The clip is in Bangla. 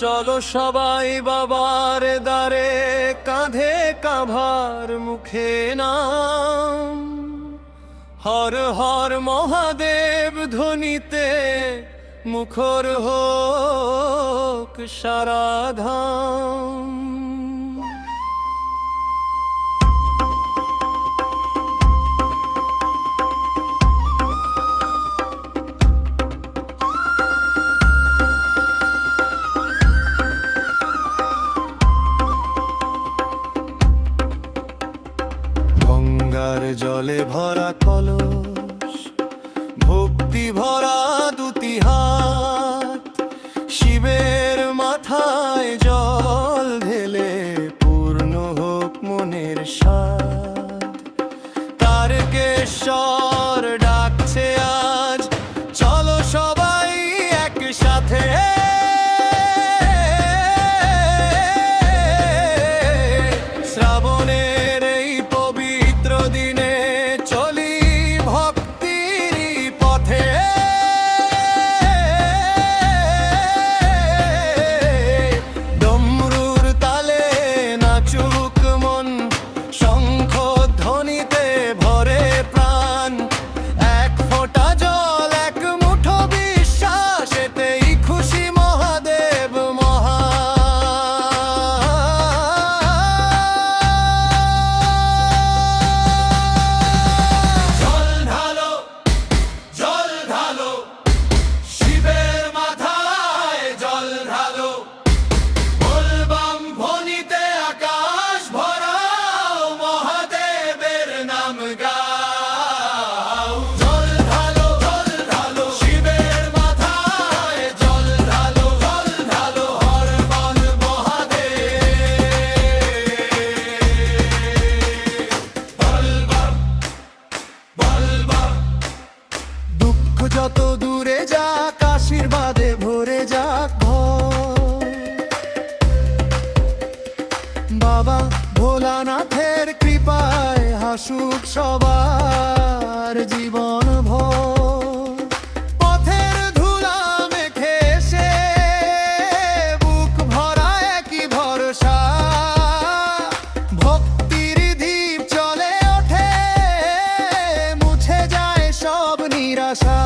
চলো সবাই বাবার দ্বারে, কাঁধে কাঁভার মুখে নাম। হর হর মহাদেব ধ্বনিতে মুখর হোক সারাধাম। গঙ্গার জলে ভরা কলস, ভক্তি ভরা দুটি হাত, শিবের মাথায় জল ঢেলে পূর্ণ হোক মনের সাধ। তারকেশ্বর ডাকছে আজ, চলো সবাই একসাথে। শ্রাবণের এই পবিত্র দিনে চলি ভক্তির পথে। ডমরুর তালে নাচুক মন, শঙ্খ ধ্বনিতে ভরে প্রাণ। এক ফোঁটা জল, এক মুঠো বিশ্বাস, এতেই খুশি মহাদেব মহা। জল ঢালো, জল ঢালো, শিবের মাথায় জল ঢালো। বলবাম ধ্বনিতে আকাশ ভরাও, মহাদেবের নাম গাও। জল ঢালো, জল ঢালো, শিবের মাথায় জল ঢালো। জল ঢালো, হর বল মহাদেব। বলবাম, বলবাম। দুঃখ যত দূরে যাক, আশীর্বাদে ভরে যাক ঘর। বাবা ভোলানাথের কৃপায় হাসুক সবার জীবন ভর। পথের ধুলা মেখে এসে বুক ভরা একই ভরসা। ভক্তির দীপ জ্বলে ওঠে, মুছে যায় সব নিরাশা।